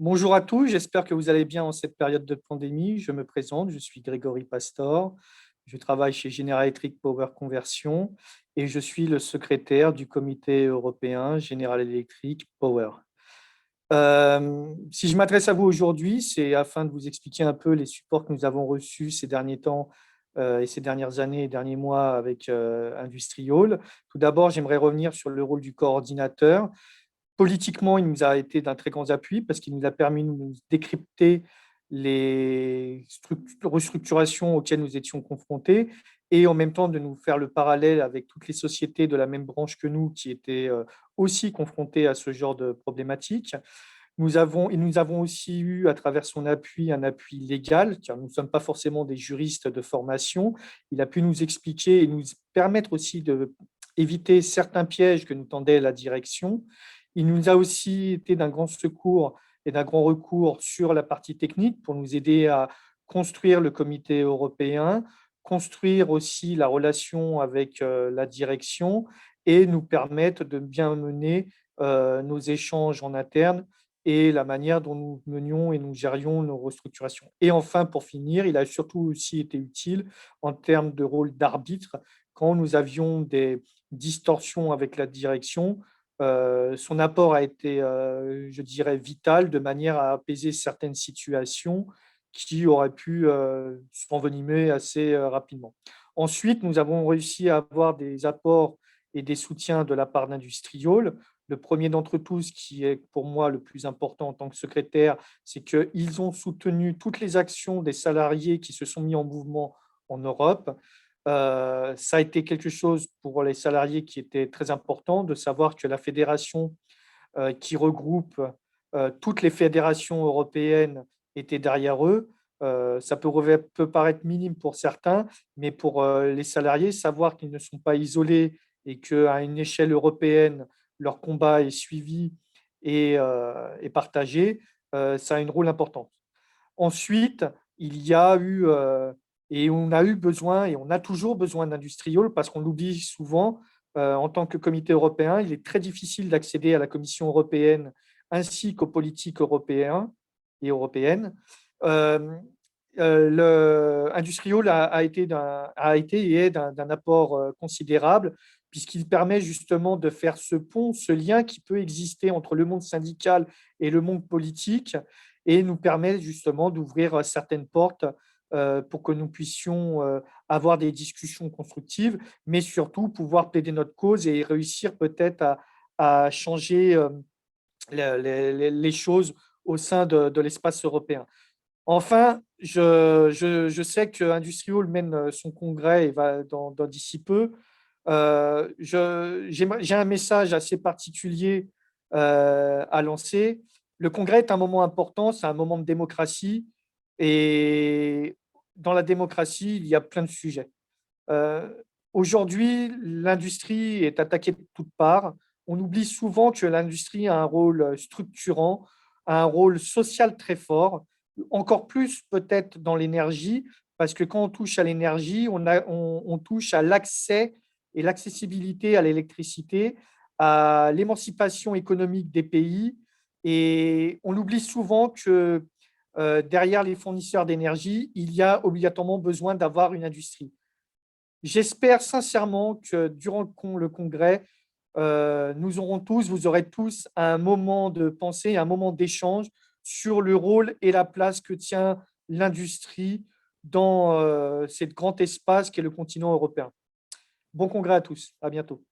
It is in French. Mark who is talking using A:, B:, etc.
A: Bonjour à tous, j'espère que vous allez bien en cette période de pandémie. Je me présente, je suis Grégory Pastor, je travaille chez General Electric Power Conversion et je suis le secrétaire du comité européen General Electric Power. Si je m'adresse à vous aujourd'hui, c'est afin de vous expliquer un peu les supports que nous avons reçus ces derniers temps et ces dernières années et derniers mois avec Industrial. Tout d'abord, j'aimerais revenir sur le rôle du coordinateur. Politiquement, il nous a été d'un très grand appui parce qu'il nous a permis de nous décrypter les restructurations auxquelles nous étions confrontés et en même temps de nous faire le parallèle avec toutes les sociétés de la même branche que nous qui étaient aussi confrontées à ce genre de problématiques. Nous avons aussi eu, à travers son appui, un appui légal, car nous ne sommes pas forcément des juristes de formation. Il a pu nous expliquer et nous permettre aussi d'éviter certains pièges que nous tendait la direction. Il nous a aussi été d'un grand secours et d'un grand recours sur la partie technique pour nous aider à construire le comité européen, construire aussi la relation avec la direction et nous permettre de bien mener nos échanges en interne et la manière dont nous menions et nous gérions nos restructurations. Et enfin, pour finir, il a surtout aussi été utile en termes de rôle d'arbitre quand nous avions des distorsions avec la direction. Son apport a été, je dirais, vital de manière à apaiser certaines situations qui auraient pu s'envenimer assez rapidement. Ensuite, nous avons réussi à avoir des apports et des soutiens de la part d'Industrial. Le premier d'entre tous, qui est pour moi le plus important en tant que secrétaire, c'est qu'ils ont soutenu toutes les actions des salariés qui se sont mis en mouvement en Europe. Ça a été quelque chose pour les salariés qui était très important de savoir que la fédération qui regroupe toutes les fédérations européennes était derrière eux. Ça peut paraître minime pour certains, mais pour les salariés, savoir qu'ils ne sont pas isolés et qu'à une échelle européenne, leur combat est suivi et partagé, ça a un rôle important. Ensuite, il y a eu, et on a eu besoin, et on a toujours besoin d'Industrial, parce qu'on l'oublie souvent, en tant que comité européen, il est très difficile d'accéder à la Commission européenne ainsi qu'aux politiques européens et européennes. Euh, Industrial a été et est d'un apport considérable, puisqu'il permet justement de faire ce pont, ce lien qui peut exister entre le monde syndical et le monde politique, et nous permet justement d'ouvrir certaines portes pour que nous puissions avoir des discussions constructives, mais surtout pouvoir plaider notre cause et réussir peut-être à changer les choses au sein de l'espace européen. Enfin, je sais que Industrial mène son congrès et va d'ici peu. J'ai un message assez particulier à lancer. Le congrès est un moment important, c'est un moment de démocratie. Et dans la démocratie, il y a plein de sujets. Euh, Aujourd'hui, l'industrie est attaquée de toutes parts. On oublie souvent que l'industrie a un rôle structurant, a un rôle social très fort, encore plus peut-être dans l'énergie, parce que quand on touche à l'énergie, on touche à l'accès et l'accessibilité à l'électricité, à l'émancipation économique des pays. Et on oublie souvent que derrière les fournisseurs d'énergie, il y a obligatoirement besoin d'avoir une industrie. J'espère sincèrement que durant le congrès, vous aurez tous un moment de pensée, un moment d'échange sur le rôle et la place que tient l'industrie dans ce grand espace qu'est le continent européen. Bon congrès à tous, à bientôt.